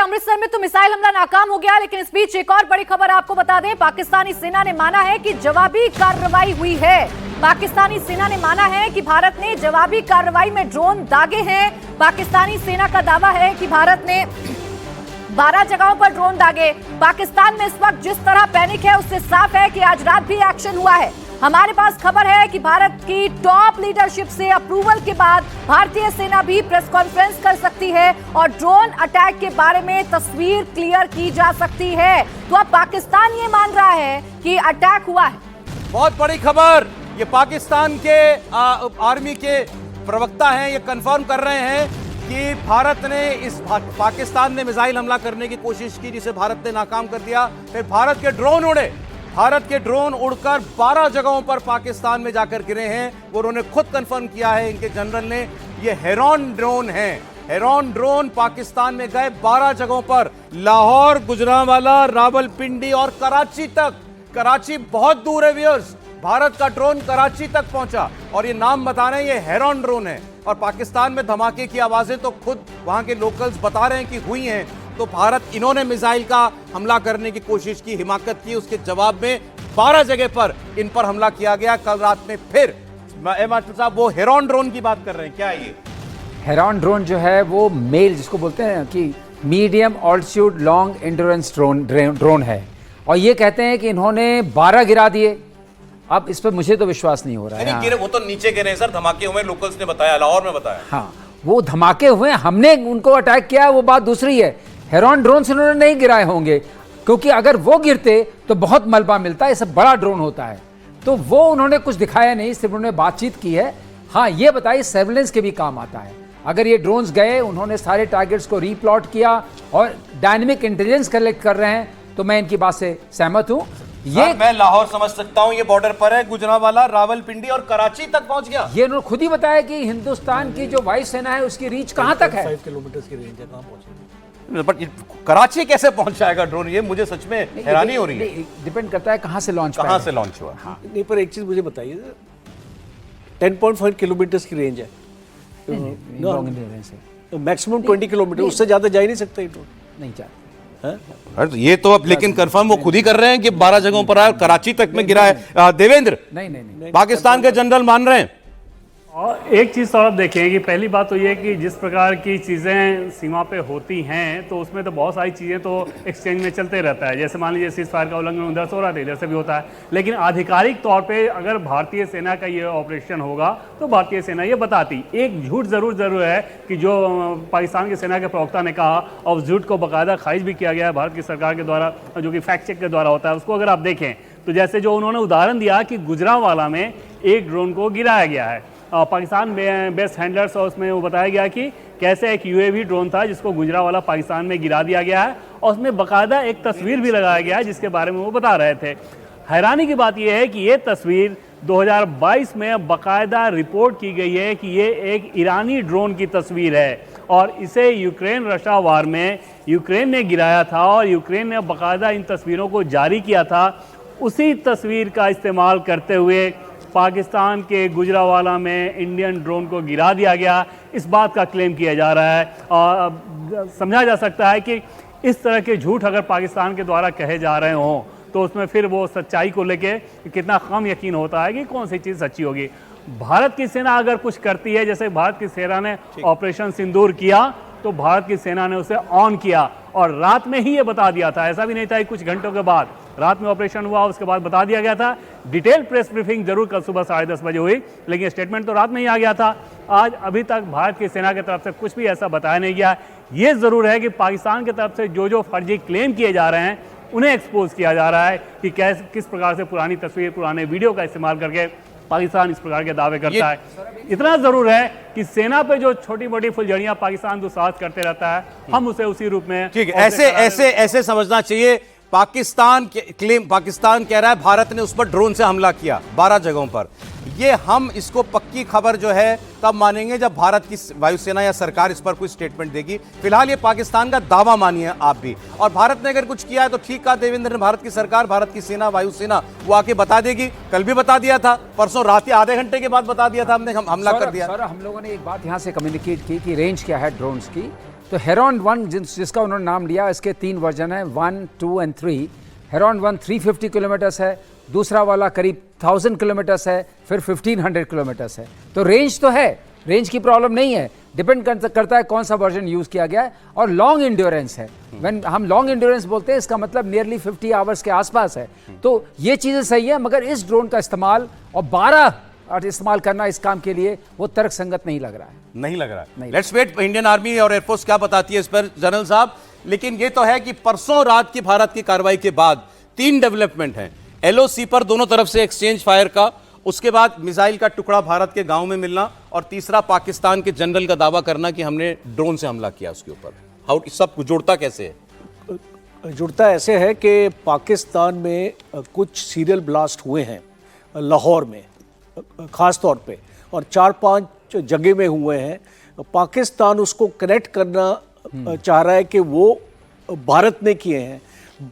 अमृतसर में तो मिसाइल हमला नाकाम हो गया, लेकिन इस बीच एक और बड़ी खबर आपको बता दें। पाकिस्तानी सेना ने माना है कि जवाबी कार्रवाई हुई है। पाकिस्तानी सेना ने माना है कि भारत ने जवाबी कार्रवाई में ड्रोन दागे हैं। पाकिस्तानी सेना का दावा है कि भारत ने 12 जगहों पर ड्रोन दागे। पाकिस्तान में इस वक्त जिस तरह पैनिक है उससे साफ है कि आज रात भी एक्शन हुआ है। हमारे पास खबर है कि भारत की टॉप लीडरशिप से अप्रूवल के बाद भारतीय सेना भी प्रेस कॉन्फ्रेंस कर सकती है और ड्रोन अटैक के बारे में तस्वीर क्लियर की जा सकती है। तो अब पाकिस्तान ये मान रहा है कि अटैक हुआ है। बहुत बड़ी खबर, ये पाकिस्तान के आर्मी के प्रवक्ता हैं, ये कंफर्म कर रहे हैं कि भारत ने पाकिस्तान ने मिसाइल हमला करने की कोशिश की, जिसे भारत ने नाकाम कर दिया। फिर भारत के ड्रोन उड़े, भारत के ड्रोन उड़कर 12 जगहों पर पाकिस्तान में जाकर गिरे हैं। वो उन्होंने खुद कंफर्म किया है, इनके जनरल ने, ये हेरॉन ड्रोन हैं। हेरॉन ड्रोन पाकिस्तान में गए 12 जगहों पर, लाहौर, गुजरांवाला, रावलपिंडी और कराची तक। कराची बहुत दूर है व्यूअर्स, भारत का ड्रोन कराची तक पहुंचा और ये नाम बता रहे हैं ये हेरॉन ड्रोन है। और पाकिस्तान में धमाके की आवाजें तो खुद वहां के लोकल्स बता रहे हैं कि हुई हैं। तो भारत, इन्होंने मिसाइल का हमला करने की कोशिश की, हिमाकत की, उसके जवाब में 12 जगह पर इन पर हमला किया गया। कल रात में फिर मास्टर साहब वो हेरॉन ड्रोन की बात कर रहे हैं, क्या ये हेरॉन ड्रोन जो है वो मेल, जिसको बोलते हैं कि medium altitude long endurance drone है। और ये कहते हैं कि इन्होंने 12 गिरा दिए। अब इस पर मुझे तो विश्वास नहीं हो रहा है। गिरे, वो तो नीचे गिरे सर, धमाके हुए, लोकल्स ने बताया, लाहौर में बताया। हाँ, वो धमाके हुए, हमने उनको अटैक किया, वो बात दूसरी है। हेरॉन ड्रोन से उन्होंने नहीं गिराए होंगे, क्योंकि अगर वो गिरते तो बहुत मलबा मिलता है, ये सब बड़ा ड्रोन होता है। तो वो उन्होंने कुछ दिखाया नहीं, सिर्फ उन्होंने बातचीत की है। हाँ, ये बताइए सर्विलेंस के भी काम आता है। अगर ये ड्रोन्स गए, उन्होंने सारे टारगेट्स को रीप्लॉट किया और डायनेमिक इंटेलिजेंस कलेक्ट कर रहे हैं, तो मैं इनकी बात से सहमत हूं। ये मैं लाहौर समझ सकता हूं, ये बॉर्डर पर है, गुजरांवाला, रावलपिंडी और कराची तक पहुंच गया। ये उन्होंने खुद ही बताया कि हिंदुस्तान की जो वायुसेना है उसकी रीच कहां तक है। 5 किलोमीटर की रेंज है, कहां पहुंचेगी? बट कराची कैसे पहुंच जाएगा ड्रोन, ये मुझे सच में हैरानी हो रही है। डिपेंड करता है कहां से लॉन्च हुआ। हाँ। नहीं, पर एक चीज मुझे बताइए, 10.5 किलोमीटर की रेंज है, मैक्सिमम 20 किलोमीटर, उससे ज्यादा जा ही नहीं सकता ये ड्रोन। नहीं चाहते। तो ये तो अब लेकिन कंफर्म वो खुद ही कर रहे हैं कि 12 जगहों पर आया, कराची तक में गिरा है। देवेंद्र, नहीं, पाकिस्तान के जनरल मान रहे हैं। और एक चीज़ तो आप देखें कि पहली बात तो ये है कि जिस प्रकार की चीज़ें सीमा पे होती हैं तो उसमें तो बहुत सारी चीज़ें तो एक्सचेंज में चलते रहता है। जैसे मान लीजिए सीज फायर का उल्लंघन उधर से हो रहा था, इधर से भी होता है। लेकिन आधिकारिक तौर पे अगर भारतीय सेना का ये ऑपरेशन होगा तो भारतीय सेना ये बताती। एक झूठ ज़रूर है कि जो पाकिस्तान की सेना के प्रवक्ता ने कहा, और उस झूठ को बाकायदा खारिज भी किया गया है भारत की सरकार के द्वारा, जो कि फैक्ट चेक के द्वारा होता है। उसको अगर आप देखें तो जैसे जो उन्होंने उदाहरण दिया कि गुजरांवाला में एक ड्रोन को गिराया गया है, पाकिस्तान बेस्ड हैंडलर्स, और उसमें वो बताया गया कि कैसे एक यूएवी ड्रोन था जिसको गुजरांवाला पाकिस्तान में गिरा दिया गया है, और उसमें बाकायदा एक तस्वीर भी लगाया गया है जिसके बारे में वो बता रहे थे। हैरानी की बात यह है कि ये तस्वीर 2022 में बाकायदा रिपोर्ट की गई है कि ये एक ईरानी ड्रोन की तस्वीर है और इसे यूक्रेन रशिया वार में यूक्रेन ने गिराया था और यूक्रेन ने बाकायदा इन तस्वीरों को जारी किया था। उसी तस्वीर का इस्तेमाल करते हुए पाकिस्तान के गुजरांवाला में इंडियन ड्रोन को गिरा दिया गया, इस बात का क्लेम किया जा रहा है। और समझा जा सकता है कि इस तरह के झूठ अगर पाकिस्तान के द्वारा कहे जा रहे हों तो उसमें फिर वो सच्चाई को लेके कितना कम यकीन होता है कि कौन सी चीज़ सच्ची होगी। भारत की सेना अगर कुछ करती है, जैसे भारत की सेना ने ऑपरेशन सिंदूर किया तो भारत की सेना ने उसे ऑन किया और रात में ही ये बता दिया था। ऐसा भी नहीं था कि कुछ घंटों के बाद, रात में ऑपरेशन हुआ उसके बाद बता दिया गया था। डिटेल प्रेस ब्रीफिंग जरूर कल सुबह 10:30 बजे हुई, लेकिन स्टेटमेंट तो रात में ही आ गया था। आज अभी तक भारत की सेना की तरफ से कुछ भी ऐसा बताया नहीं गया। ये जरूर है कि पाकिस्तान की तरफ से जो फर्जी क्लेम किए जा रहे हैं उन्हें एक्सपोज किया जा रहा है कि किस प्रकार से पुरानी तस्वीर, पुराने वीडियो का इस्तेमाल करके पाकिस्तान इस प्रकार के दावे करता है। इतना जरूर है कि सेना पे जो छोटी मोटी फुलझड़ियां पाकिस्तान दुस्साहस करते रहता है, हम उसे उसी रूप में ठीक है, ऐसे समझना चाहिए। पाकिस्तान कह रहा है भारत ने उस पर ड्रोन से हमला किया 12 जगहों पर। ये हम इसको पक्की खबर जो है तब मानेंगे जब भारत की वायुसेना या सरकार इस पर कोई स्टेटमेंट देगी। फिलहाल ये पाकिस्तान का दावा मानिए आप भी, और भारत ने अगर कुछ किया है तो ठीक कहा देवेंद्र ने, भारत की सरकार, भारत की सेना, वायुसेना वो आके बता देगी। कल भी बता दिया था, परसों रात ही आधे घंटे के बाद बता दिया था हमने हमला कर दिया। हम लोगों ने एक बात यहाँ से कम्युनिकेट की कि रेंज क्या है ड्रोन्स की, तो हेरॉन 1 जिसका उन्होंने नाम लिया, इसके 3 वर्जन है, 1, 2 एंड 3। हेरॉन 1 350 किलोमीटर्स है, दूसरा वाला करीब 1000 किलोमीटर्स है, फिर 1500 किलोमीटर्स है। तो रेंज तो है, रेंज की प्रॉब्लम नहीं है, डिपेंड करता है कौन सा वर्जन यूज़ किया गया है। और लॉन्ग इंड्योरेंस है, व्हेन हम लॉन्ग इंड्योरेंस बोलते हैं इसका मतलब नियरली 50 आवर्स के आसपास है। तो ये चीज़ें सही है, मगर इस ड्रोन का इस्तेमाल और 12 इस्तेमाल करना इस काम के लिए वो तर्क संगत नहीं लग रहा है। नहीं लग रहा है। लेट्स वेट, इंडियन आर्मी और एयरफोर्स क्या बताती है इस पर जनरल साहब। लेकिन ये तो है कि परसों रात की भारत की कार्रवाई के बाद 3 डेवलपमेंट हैं। LOC पर दोनों तरफ से एक्सचेंज फायर का, उसके बाद मिसाइल का टुकड़ा भारत के गांव में मिलना, और तीसरा पाकिस्तान के जनरल का दावा करना कि हमने ड्रोन से हमला किया उसके ऊपर। हाउ सब जुड़ता कैसे है? जुड़ता ऐसे है कि पाकिस्तान में कुछ सीरियल ब्लास्ट हुए हैं लाहौर में ख़ास तौर पे, और 4-5 जगह में हुए हैं। पाकिस्तान उसको कनेक्ट करना चाह रहा है कि वो भारत ने किए हैं,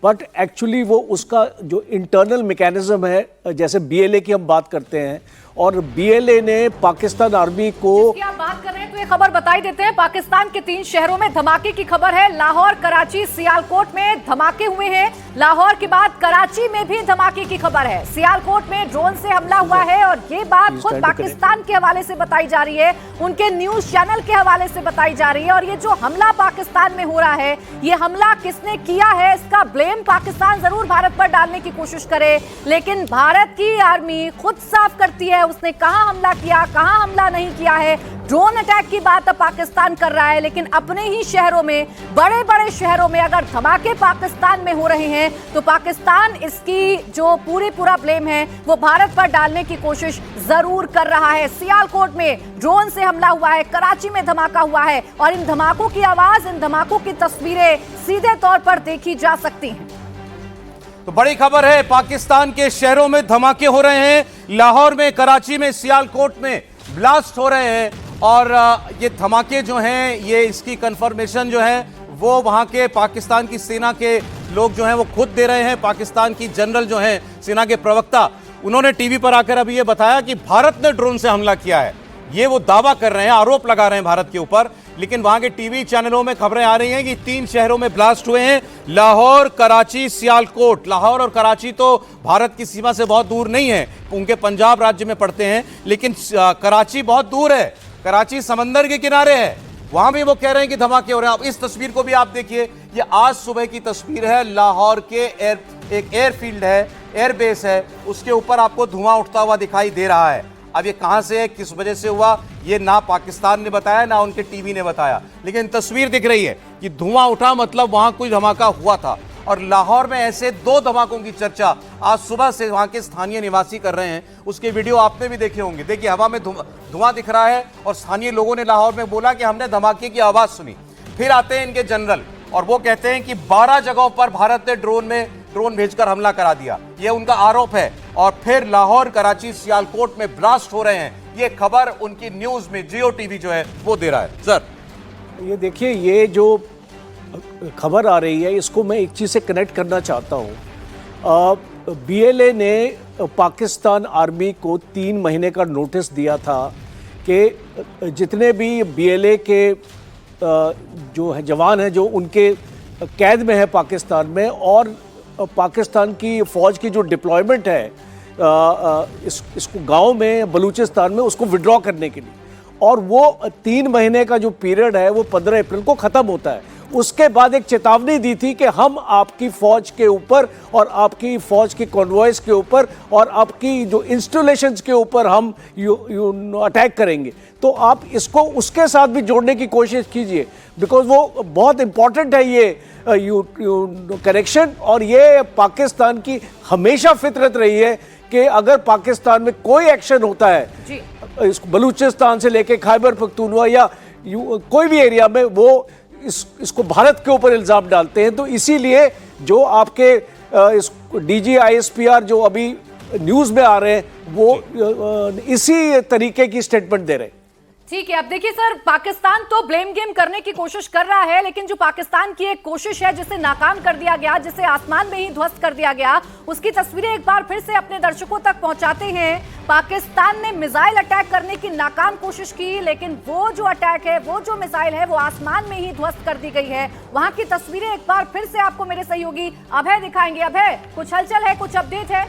बट एक्चुअली वो उसका जो इंटरनल मैकेनिज्म है, जैसे BLA की हम बात करते हैं, और BLA ने पाकिस्तान आर्मी को, जिसकी आप बात कर रहे हैं तो ये खबर बताई देते हैं। पाकिस्तान के 3 शहरों में धमाके की खबर है। लाहौर, कराची, सियालकोट में धमाके हुए हैं। लाहौर के बाद कराची में भी धमाके की खबर है। सियालकोट में ड्रोन से हमला हुआ है, और ये बात खुद पाकिस्तान के हवाले से बताई जा रही है, उनके न्यूज चैनल के हवाले से बताई जा रही है। और ये जो हमला पाकिस्तान में हो रहा है, ये हमला किसने किया है, इसका ब्लेम पाकिस्तान जरूर भारत पर डालने की कोशिश करे, लेकिन भारत की आर्मी खुद साफ करती है उसने कहां हमला किया, कहां हमला नहीं किया है। ड्रोन अटैक की बात अब पाकिस्तान कर रहा है, लेकिन अपने ही शहरों में, बड़े बड़े शहरों में अगर धमाके पाकिस्तान में हो रहे हैं तो पाकिस्तान इसकी जो पूरा ब्लेम है वो भारत पर डालने की कोशिश जरूर कर रहा है। सियालकोट में ड्रोन से हमला हुआ है, कराची में धमाका हुआ है, और इन धमाकों की आवाज, इन धमाकों की तस्वीरें सीधे तौर पर देखी जा सकती हैं। तो बड़ी खबर है, पाकिस्तान के शहरों में धमाके हो रहे हैं। लाहौर में, कराची में, सियालकोट में ब्लास्ट हो रहे हैं, और ये धमाके जो हैं, ये इसकी कंफर्मेशन जो है वो वहां के पाकिस्तान की सेना के लोग जो हैं वो खुद दे रहे हैं। पाकिस्तान की जनरल जो हैं, सेना के प्रवक्ता, उन्होंने टीवी पर आकर अभी ये बताया कि भारत ने ड्रोन से हमला किया है। ये वो दावा कर रहे हैं, आरोप लगा रहे हैं भारत के ऊपर। लेकिन वहां के टीवी चैनलों में खबरें आ रही हैं कि 3 शहरों में ब्लास्ट हुए हैं, लाहौर, कराची, सियालकोट। लाहौर और कराची तो भारत की सीमा से बहुत दूर नहीं है, उनके पंजाब राज्य में पड़ते हैं, लेकिन कराची बहुत दूर है, कराची समंदर के किनारे है, वहां भी वो कह रहे हैं कि धमाके हो रहे हैं। अब इस तस्वीर को भी आप देखिए, ये आज सुबह की तस्वीर है। लाहौर के एक एयरफील्ड है, एयरबेस है, उसके ऊपर आपको धुआं उठता हुआ दिखाई दे रहा है। अब ये कहां से है, किस वजह से हुआ, ये ना पाकिस्तान ने बताया ना उनके टीवी ने बताया, लेकिन तस्वीर दिख रही है कि धुआं उठा, मतलब वहां कोई धमाका हुआ था। और लाहौर में ऐसे 2 धमाकों की चर्चा आज सुबह से वहां के स्थानीय निवासी कर रहे हैं। उसके वीडियो आपने भी देखे होंगे। देखिए, हवा में धुआं दिख रहा है, और स्थानीय लोगों ने लाहौर में बोला कि हमने धमाके की आवाज सुनी। फिर आते हैं इनके जनरल, और वो कहते हैं कि 12 जगहों पर भारत ने ड्रोन भेजकर हमला करा दिया, ये उनका आरोप है। और फिर लाहौर, कराची, सियालकोट में ब्लास्ट हो रहे हैं। ये खबर उनकी न्यूज में जियो टीवी जो है वो दे रहा है। सर, ये देखिए, ये जो खबर आ रही है, इसको मैं एक चीज़ से कनेक्ट करना चाहता हूँ। BLA ने पाकिस्तान आर्मी को 3 महीने का नोटिस दिया था कि जितने भी BLA के जो है जवान हैं, जो उनके कैद में है पाकिस्तान में, और पाकिस्तान की फ़ौज की जो डिप्लॉयमेंट है इसको गांव में, बलूचिस्तान में, उसको विड्रॉ करने के लिए, और वो 3 महीने का जो पीरियड है वो 15 अप्रैल को ख़त्म होता है। उसके बाद एक चेतावनी दी थी कि हम आपकी फ़ौज के ऊपर, और आपकी फ़ौज की कॉन्वॉयज के ऊपर, और आपकी जो इंस्टॉलेशंस के ऊपर हम अटैक करेंगे। तो आप इसको उसके साथ भी जोड़ने की कोशिश कीजिए, बिकॉज वो बहुत इंपॉर्टेंट है ये कनेक्शन। और ये पाकिस्तान की हमेशा फितरत रही है कि अगर पाकिस्तान में कोई एक्शन होता है, इसको बलूचिस्तान से लेके खैबर पख्तूनख्वा या कोई भी एरिया में, वो इसको भारत के ऊपर इल्ज़ाम डालते हैं। तो इसीलिए जो आपके DG ISPR जो अभी न्यूज़ में आ रहे हैं, वो इसी तरीके की स्टेटमेंट दे रहे हैं। ठीक है, अब देखिए सर, पाकिस्तान तो ब्लेम गेम करने की कोशिश कर रहा है, लेकिन जो पाकिस्तान की एक कोशिश है जिसे नाकाम कर दिया गया, जिसे आसमान में ही ध्वस्त कर दिया गया, उसकी तस्वीरें एक बार फिर से अपने दर्शकों तक पहुंचाते हैं। पाकिस्तान ने मिसाइल अटैक करने की नाकाम कोशिश की, लेकिन वो जो अटैक है, वो जो मिसाइल है, वो आसमान में ही ध्वस्त कर दी गई है। वहां की तस्वीरें एक बार फिर से आपको मेरे सहयोगी अभय दिखाएंगे। अभय, कुछ हलचल है, कुछ अपडेट है?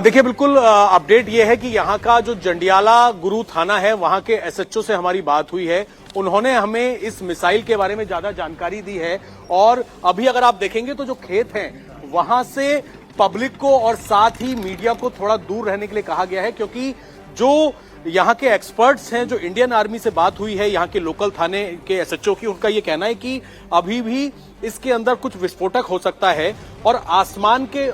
देखिए, बिल्कुल अपडेट ये है कि यहाँ का जो जंडियाला गुरु थाना है, वहाँ के एसएचओ से हमारी बात हुई है। उन्होंने हमें इस मिसाइल के बारे में ज्यादा जानकारी दी है और अभी अगर आप देखेंगे तो जो खेत हैं वहां से पब्लिक को और साथ ही मीडिया को थोड़ा दूर रहने के लिए कहा गया है, क्योंकि जो यहाँ के एक्सपर्ट्स हैं, जो इंडियन आर्मी से बात हुई है यहाँ के लोकल थाने के एसएचओ की, उनका ये कहना है कि अभी भी इसके अंदर कुछ विस्फोटक हो सकता है और आसमान के